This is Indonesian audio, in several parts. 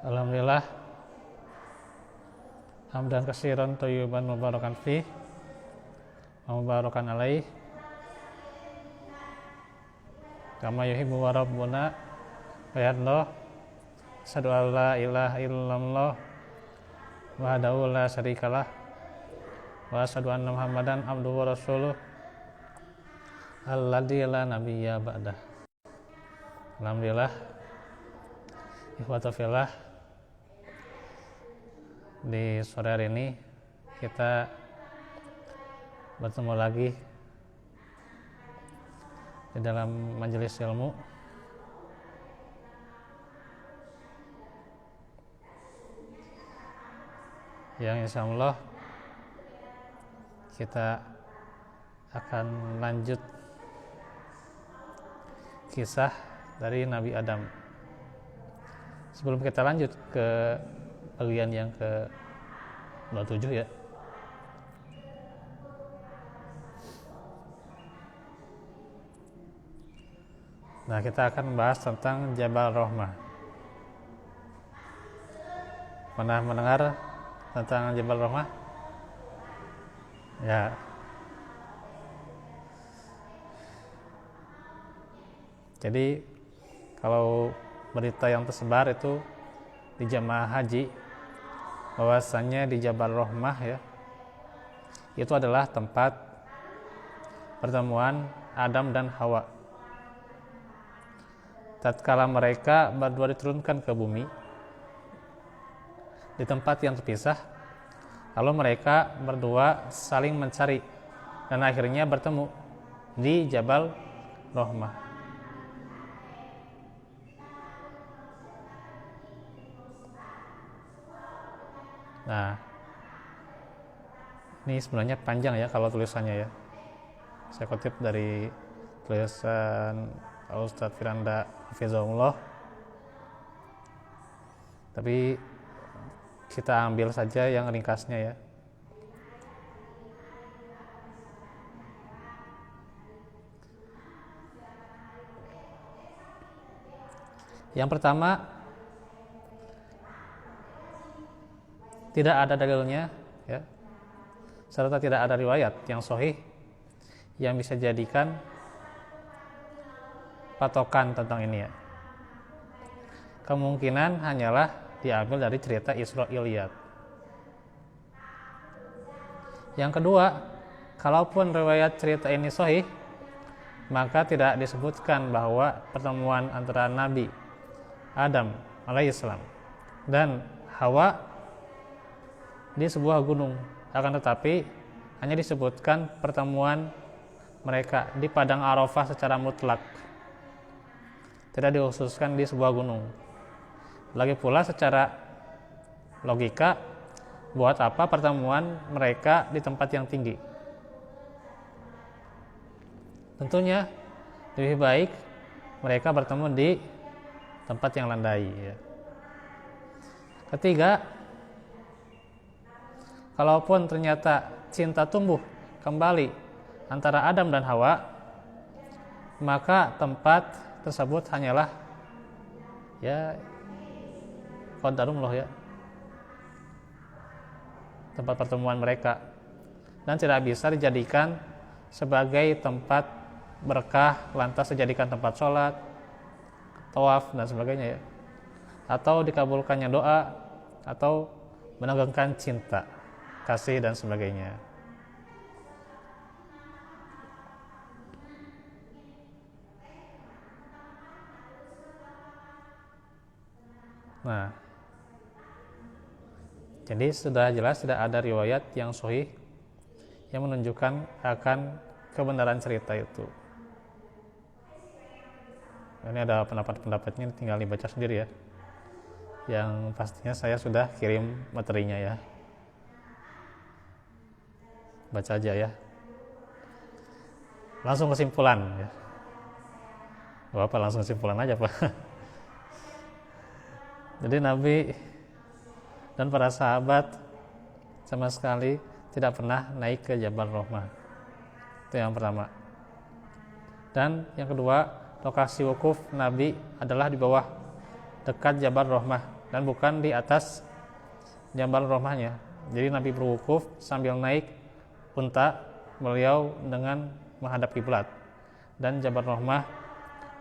Alhamdulillah, hamdan katsiran thayyiban mubarakan fi wa mubarakan alaih kama yuhibbu wa rabbuna wa yardah. Asyhadu an la ilaha illallah wahdahu la syarikalah wa asyhadu anna Muhammadan abduhu wa rasuluh alladzi la nabiyya ba'dah. Alhamdulillah, ikhwata fillah, di sore hari ini kita bertemu lagi di dalam majelis ilmu yang insyaallah kita akan lanjut kisah dari Nabi Adam. Sebelum kita lanjut ke bagian yang ke-27 ya, nah kita akan membahas tentang Jabal Rahmah. Pernah mendengar tentang Jabal Rahmah? Ya. Jadi kalau berita yang tersebar itu di jamaah haji bahwasannya di Jabal Rahmah ya, itu adalah tempat pertemuan Adam dan Hawa. Tatkala mereka berdua diturunkan ke bumi di tempat yang terpisah, lalu mereka berdua saling mencari dan akhirnya bertemu di Jabal Rahmah. Nah, ini sebenarnya panjang ya kalau tulisannya ya. Saya kutip dari tulisan Ustadz Firanda Hafizahullah. Tapi kita ambil saja yang ringkasnya ya. Yang pertama, tidak ada dalilnya ya, serta tidak ada riwayat yang sahih yang bisa jadikan patokan tentang ini ya. Kemungkinan hanyalah diambil dari cerita Israiliyat. Yang kedua, kalaupun riwayat cerita ini sahih, maka tidak disebutkan bahwa pertemuan antara Nabi Adam alaihissalam dan Hawa di sebuah gunung, akan tetapi hanya disebutkan pertemuan mereka di padang Arafah secara mutlak, tidak dikhususkan di sebuah gunung. Lagi pula secara logika, buat apa pertemuan mereka di tempat yang tinggi? Tentunya lebih baik mereka bertemu di tempat yang landai ya. Ketiga, kalaupun ternyata cinta tumbuh kembali antara Adam dan Hawa, maka tempat tersebut hanyalah ya qadarullah ya, tempat pertemuan mereka, dan tidak bisa dijadikan sebagai tempat berkah lantas dijadikan tempat sholat, tawaf dan sebagainya ya, atau dikabulkannya doa, atau menegangkan cinta, kasih dan sebagainya. Nah, jadi sudah jelas tidak ada riwayat yang sahih yang menunjukkan akan kebenaran cerita itu. Ini ada pendapat-pendapatnya, tinggal dibaca sendiri ya. Yang pastinya saya sudah kirim materinya ya. Baca aja ya. Langsung kesimpulan ya. Bapak langsung kesimpulan aja Pak. Jadi Nabi dan para sahabat sama sekali tidak pernah naik ke Jabal Rahmah. Itu yang pertama. Dan yang kedua, lokasi wukuf Nabi adalah di bawah dekat Jabal Rahmah. dan bukan di atas Jabal Rahmahnya. Jadi Nabi berwukuf sambil naik unta beliau dengan menghadap kiblat, dan Jabal Rahmah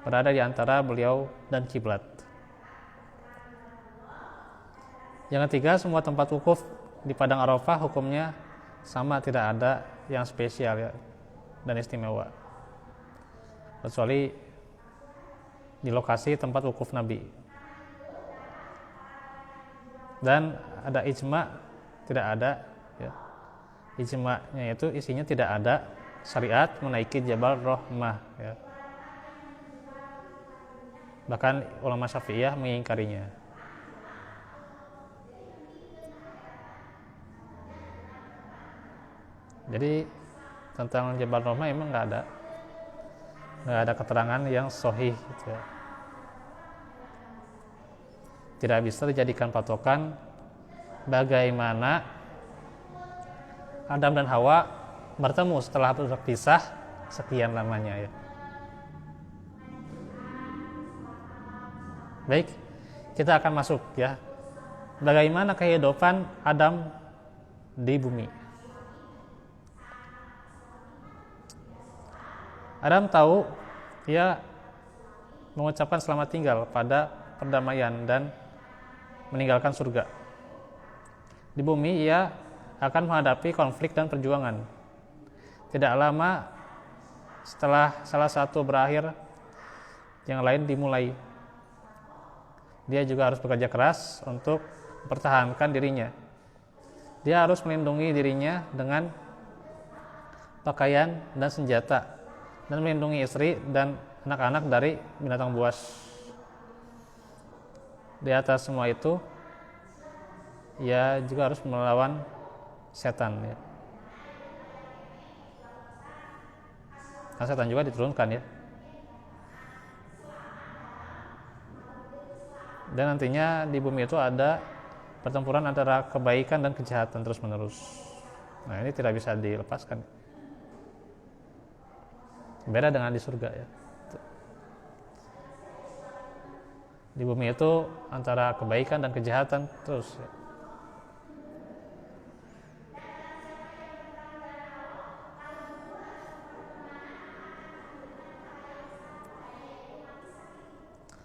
berada di antara beliau dan kiblat. Yang ketiga, semua tempat wukuf di Padang Arafah hukumnya sama, tidak ada yang spesial ya dan istimewa, kecuali di lokasi tempat wukuf Nabi. Dan ada ijma, tidak ada ya. Ijma'nya itu isinya tidak ada syariat menaiki Jabal Rahmah ya. Bahkan ulama Syafi'iyah mengingkarinya. Jadi tentang Jabal Rahmah emang nggak ada keterangan yang sahih gitu ya. Tidak bisa dijadikan patokan bagaimana Adam dan Hawa bertemu setelah berpisah sekian lamanya ya. Baik, kita akan masuk ya. Bagaimana kehidupan Adam di bumi. Adam tahu ia mengucapkan selamat tinggal pada perdamaian dan meninggalkan surga. Di bumi ia akan menghadapi konflik dan perjuangan. Tidak lama setelah salah satu berakhir, yang lain dimulai. Dia juga harus bekerja keras untuk mempertahankan dirinya. Dia harus melindungi dirinya dengan pakaian dan senjata, dan melindungi istri dan anak-anak dari binatang buas. Di atas semua itu, ia juga harus melawan setan ya. Karena setan juga diturunkan ya. Dan nantinya di bumi itu ada pertempuran antara kebaikan dan kejahatan terus menerus. Nah, ini tidak bisa dilepaskan. Beda dengan di surga ya. Di bumi itu antara kebaikan dan kejahatan terus ya.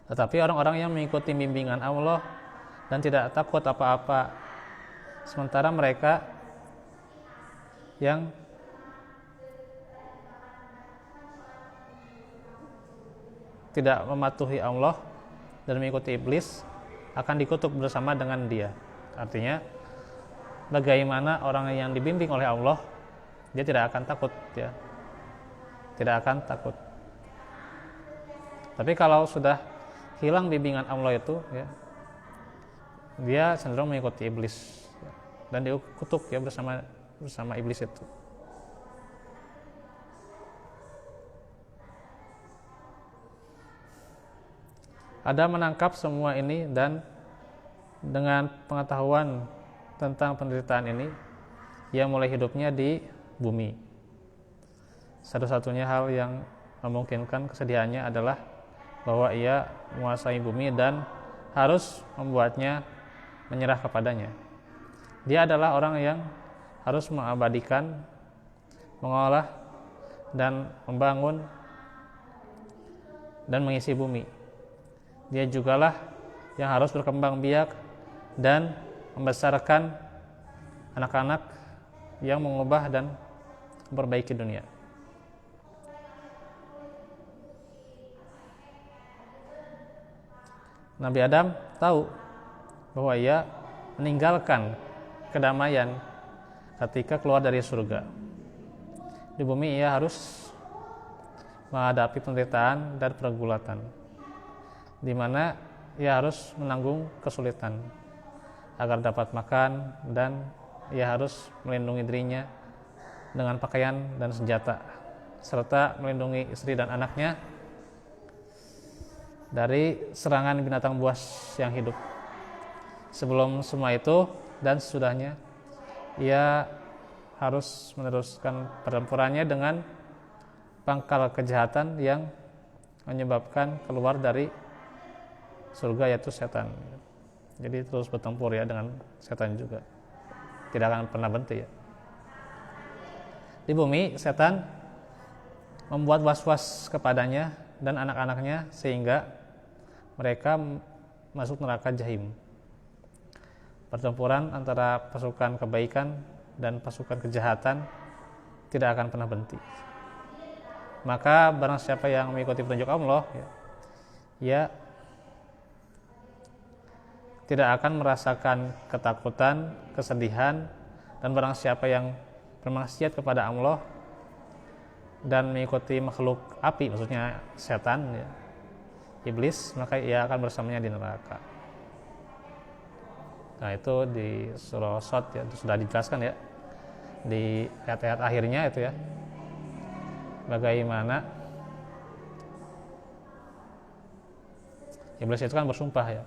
Tetapi orang-orang yang mengikuti bimbingan Allah dan tidak takut apa-apa, sementara mereka yang tidak mematuhi Allah dan mengikuti iblis akan dikutuk bersama dengan dia. Artinya, bagaimana orang yang dibimbing oleh Allah, dia tidak akan takut ya. Tidak akan takut. Tapi kalau sudah hilang bimbingan Allah itu ya, dia cenderung mengikuti iblis ya, dan dikutuk ya bersama iblis itu. Adam menangkap semua ini, dan dengan pengetahuan tentang penderitaan ini, ia mulai hidupnya di bumi. Satu-satunya hal yang memungkinkan kesedihannya adalah bahwa ia menguasai bumi dan harus membuatnya menyerah kepadanya. Dia adalah orang yang harus mengabadikan, mengolah, dan membangun dan mengisi bumi. Dia jugalah yang harus berkembang biak dan membesarkan anak-anak yang mengubah dan memperbaiki dunia. Nabi Adam tahu bahwa ia meninggalkan kedamaian ketika keluar dari surga. Di bumi ia harus menghadapi penderitaan dan pergulatan, di mana ia harus menanggung kesulitan agar dapat makan, dan ia harus melindungi dirinya dengan pakaian dan senjata, serta melindungi istri dan anaknya dari serangan binatang buas yang hidup. Sebelum semua itu dan sesudahnya, ia harus meneruskan pertempurannya dengan pangkal kejahatan yang menyebabkan keluar dari surga, yaitu setan. Jadi terus bertempur ya dengan setan juga, tidak akan pernah berhenti ya. Di bumi setan membuat was-was kepadanya dan anak-anaknya sehingga mereka masuk neraka Jahim. Pertempuran antara pasukan kebaikan dan pasukan kejahatan tidak akan pernah berhenti. Maka barang siapa yang mengikuti petunjuk Allah ya tidak akan merasakan ketakutan, kesedihan, dan barang siapa yang bermaksiat kepada Allah dan mengikuti makhluk api, maksudnya setan ya, iblis, maka ia akan bersamanya di neraka. Nah itu di surah Shad ya, itu sudah dijelaskan ya di ayat-ayat akhirnya itu ya, bagaimana iblis itu kan bersumpah ya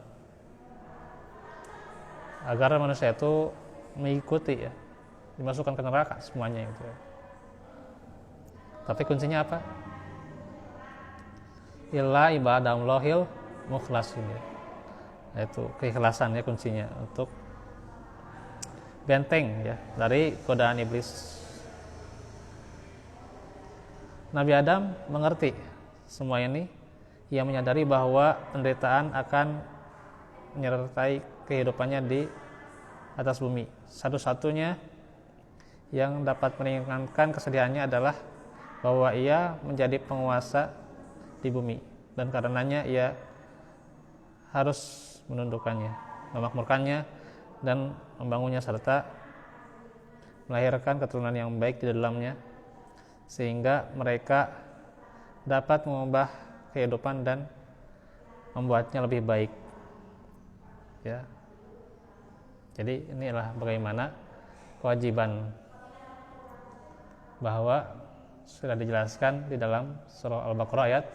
agar manusia itu mengikuti ya, dimasukkan ke neraka semuanya itu ya. Tapi kuncinya apa? Illa ibadallahil mukhlasin ya. Itu keikhlasan ya kuncinya untuk benteng ya dari godaan iblis. Nabi Adam mengerti semua ini. Ia menyadari bahwa penderitaan akan menyertai kehidupannya di atas bumi. Satu-satunya yang dapat meringankan kesedihannya adalah bahwa ia menjadi penguasa di bumi dan karenanya ia harus menundukkannya, memakmurkannya dan membangunnya serta melahirkan keturunan yang baik di dalamnya sehingga mereka dapat mengubah kehidupan dan membuatnya lebih baik ya. Jadi inilah bagaimana kewajiban bahwa sudah dijelaskan di dalam surah Al-Baqarah ayat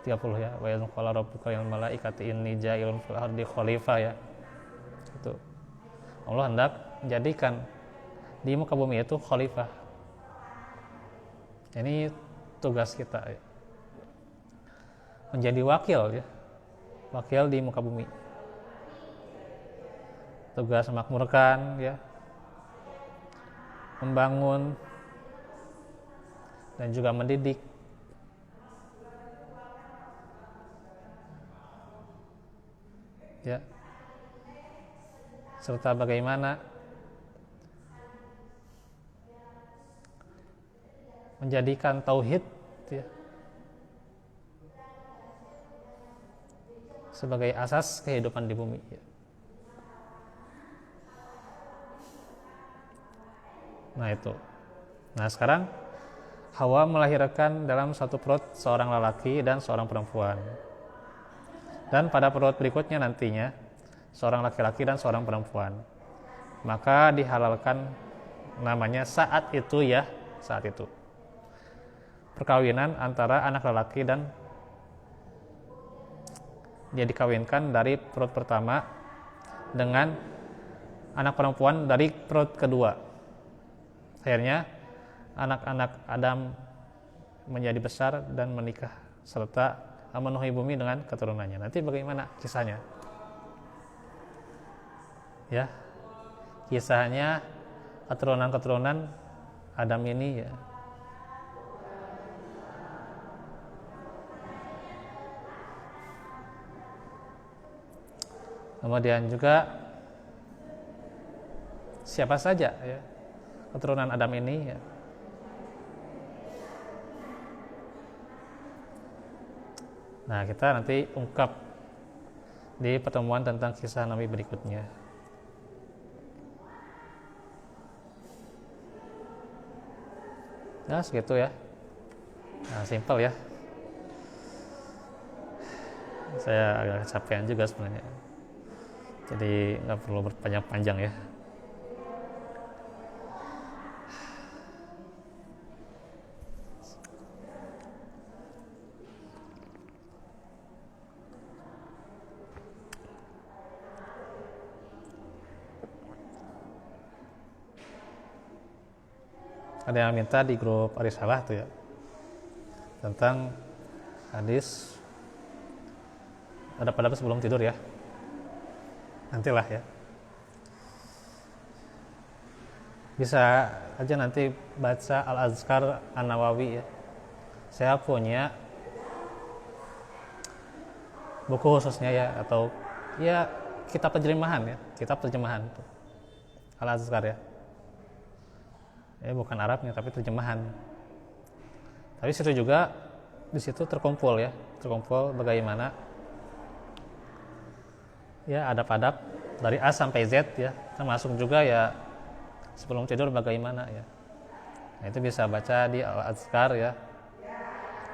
30 ya, wa idh qala rabbuka lil malaikati inni ja'ilun fil ardi khalifah ya. Itu Allah hendak menjadikan di muka bumi itu khalifah. Ini tugas kita ya. Menjadi wakil ya, wakil di muka bumi. Tugas memakmurkan ya, membangun dan juga mendidik ya, serta bagaimana menjadikan tauhid ya, sebagai asas kehidupan di bumi ya. Nah itu. Nah sekarang Hawa melahirkan dalam satu perut seorang lelaki dan seorang perempuan. Dan pada perut berikutnya nantinya seorang laki-laki dan seorang perempuan. Maka dihalalkan namanya saat itu ya, saat itu. Perkawinan antara anak lelaki dan dia dikawinkan dari perut pertama dengan anak perempuan dari perut kedua. Akhirnya anak-anak Adam menjadi besar dan menikah serta memenuhi bumi dengan keturunannya. Nanti bagaimana kisahnya? Ya, kisahnya keturunan-keturunan Adam ini ya. Kemudian juga siapa saja ya keturunan Adam ini ya. Nah, kita nanti ungkap di pertemuan tentang kisah Nabi berikutnya. Nah, segitu ya. Nah, simpel ya. Saya agak kecapean juga sebenarnya. Jadi nggak perlu berpanjang-panjang ya. Ada yang minta di grup Arisalah tuh ya tentang hadis ada pada sebelum tidur ya. nantilah ya. Bisa aja nanti baca Al-Azkar An-Nawawi ya. Saya punya buku khususnya ya, atau ya kitab terjemahan ya, kitab terjemahan tuh. Al-Azkar ya. Bukan Arabnya tapi terjemahan. Tapi situ juga, di situ terkumpul bagaimana ya adab-adab dari A sampai Z ya, termasuk juga ya sebelum tidur bagaimana ya. Nah, itu bisa baca di Al-Azkar ya.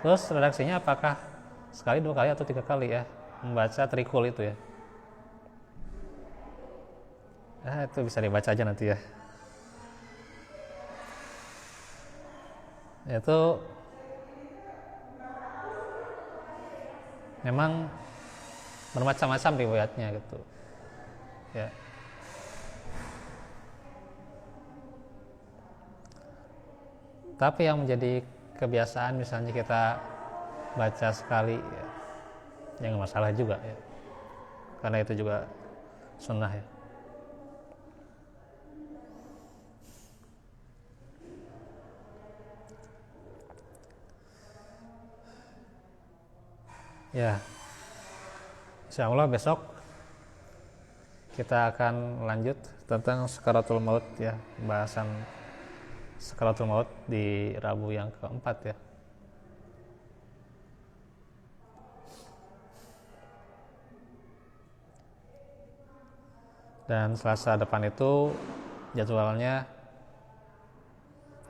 Terus redaksinya apakah sekali, 2 kali, atau 3 kali ya membaca trikul itu ya. Nah, itu bisa dibaca aja nanti ya. Itu memang bermacam-macam riwayatnya gitu ya. Tapi yang menjadi kebiasaan misalnya kita baca sekali ya, jangan masalah juga ya, karena itu juga sunnah ya. Ya, insya Allah besok kita akan lanjut tentang Sakaratul Maut ya, bahasan Sakaratul Maut di Rabu yang keempat ya. Dan Selasa depan itu jadwalnya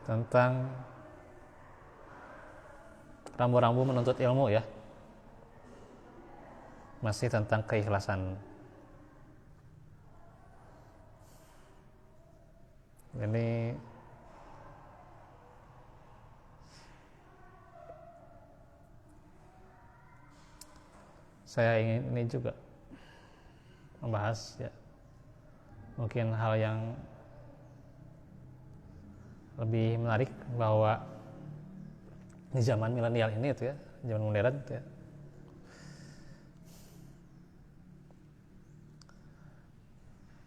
tentang rambu-rambu menuntut ilmu ya, masih tentang keikhlasan. Ini saya ingin ini juga membahas ya, mungkin hal yang lebih menarik bahwa di zaman milenial ini itu ya, zaman modern itu ya,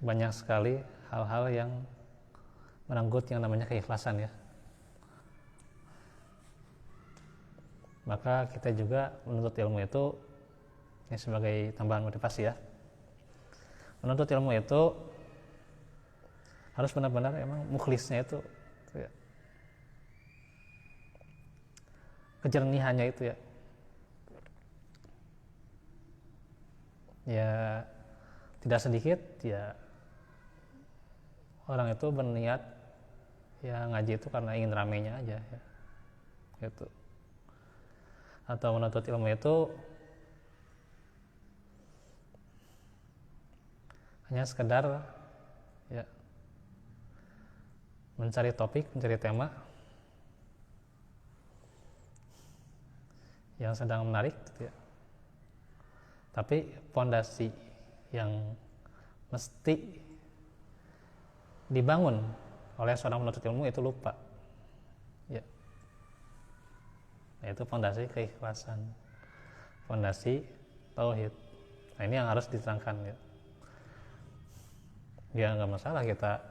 banyak sekali hal-hal yang merenggut yang namanya keikhlasan ya. Maka kita juga menuntut ilmu itu ini sebagai tambahan motivasi ya. Menuntut ilmu itu harus benar-benar emang mukhlisnya itu ya. Kejernihannya itu ya. Ya tidak sedikit ya orang itu berniat ya ngaji itu karena ingin ramenya aja ya. Gitu. Atau menuntut ilmu itu hanya sekedar ya mencari topik, mencari tema yang sedang menarik gitu ya. Tapi fondasi yang mesti dibangun oleh seorang penuntut ilmu itu lupa ya. Yaitu fondasi keikhlasan, fondasi tauhid. Nah, ini yang harus diterangkan ya. Ya nggak masalah kita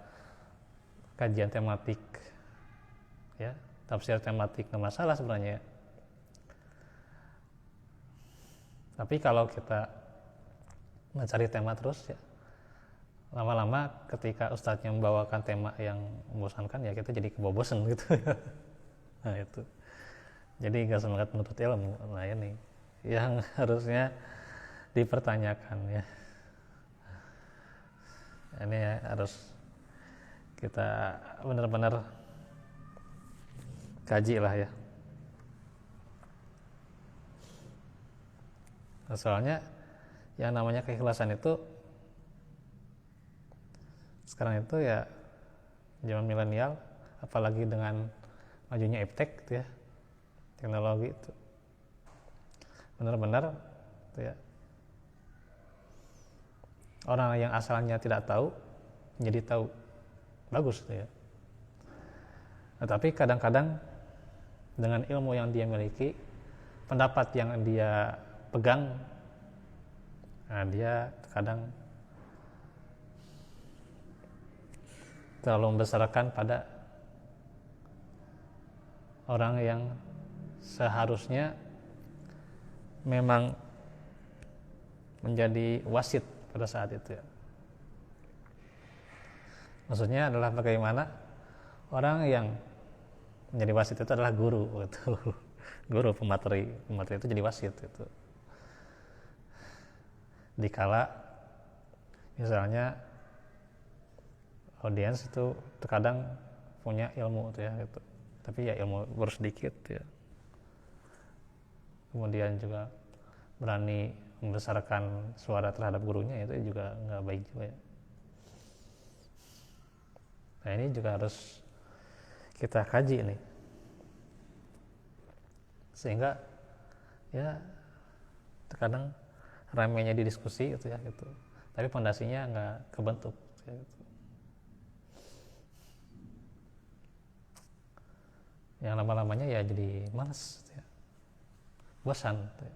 kajian tematik ya, tafsir tematik nggak masalah sebenarnya. Tapi kalau kita mencari tema terus ya, lama-lama ketika ustadznya membawakan tema yang membosankan ya kita jadi kebobosan gitu. Nah itu, jadi nggak semangat menuntut ilmu. Nah ini yang harusnya dipertanyakan ya. Ini ya, harus kita benar-benar kaji lah ya. Soalnya yang namanya keikhlasan itu sekarang itu ya zaman milenial, apalagi dengan majunya iptek gitu ya, teknologi itu benar-benar gitu ya, orang yang asalnya tidak tahu jadi tahu, bagus gitu ya. Nah, tapi kadang-kadang dengan ilmu yang dia miliki, pendapat yang dia pegang, nah dia kadang terlalu membesarkan pada orang yang seharusnya memang menjadi wasit pada saat itu ya. Maksudnya adalah bagaimana orang yang menjadi wasit itu adalah guru gitu. Guru pemateri itu jadi wasit itu. Dikala misalnya audiens itu terkadang punya ilmu itu ya gitu. Tapi ya ilmu baru sedikit ya. Kemudian juga berani membesarkan suara terhadap gurunya, itu juga nggak baik juga ya. Nah ini juga harus kita kaji nih, sehingga ya terkadang ramainya di diskusi gitu ya gitu, tapi pondasinya nggak kebentuk ya, gitu. Yang lama-lamanya ya jadi malas gitu ya, bosan gitu ya.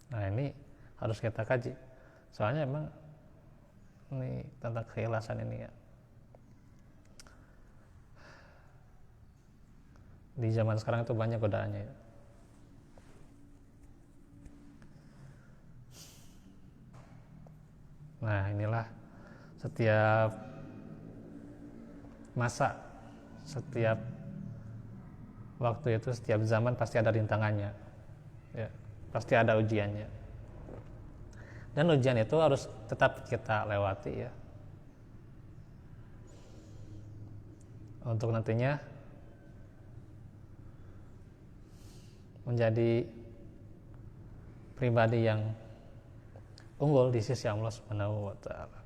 Nah ini harus kita kaji, soalnya emang ini tentang keikhlasan ini ya, di zaman sekarang itu banyak godaannya ya. Nah inilah, setiap masa, setiap waktu itu, setiap zaman pasti ada rintangannya ya, pasti ada ujiannya, dan ujian itu harus tetap kita lewati ya, untuk nantinya menjadi pribadi yang unggul di sisi Allah Subhanahu wa Ta'ala.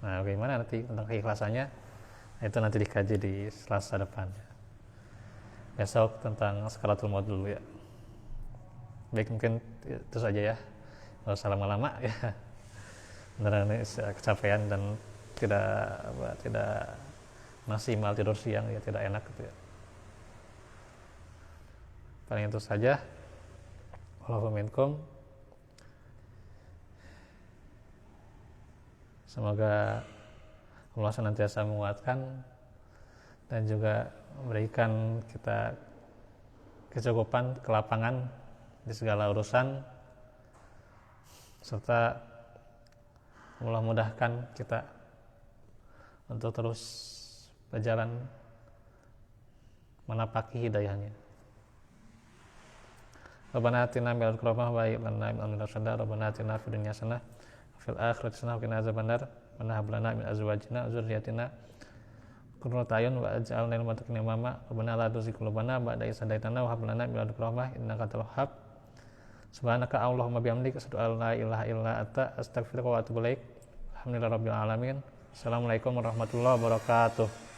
Nah, bagaimana nanti tentang keikhlasannya, itu nanti dikaji di Selasa depan ya. Besok tentang sakaratul maut dulu ya. Baik, mungkin itu saja ya, nggak usah lama-lama ya. Beneran ini kecapean dan tidak maksimal tidur siang ya, tidak enak gitu ya. Paling itu saja. Wallahu minkum. Semoga Allah senantiasa menguatkan dan juga memberikan kita kecukupan, kelapangan di segala urusan, serta Allah mudahkan kita untuk terus berjalan menapaki hidayahnya. Rabbana atina min ladunka rahmah wa hab lana min amrina rashada. Rabbana atina fid dunya hasanah wa fil akhirati hasanah wa qina adzabannar. Rabbana hab lana min azwajina wa dzurriyyatina qurrata a'yun waj'alna lil muttaqina imama. Rabbana la tuzigh qulubana ba'da idh hadaytana wa hab lana min ladunka rahmah innaka antal wahhab. Subhanaka Allahumma bihamdika asyhadu an la ilaha illa anta astaghfiruka wa atubu ilaik. Alhamdulillahirabbil alamin. Assalamualaikum warahmatullahi wabarakatuh.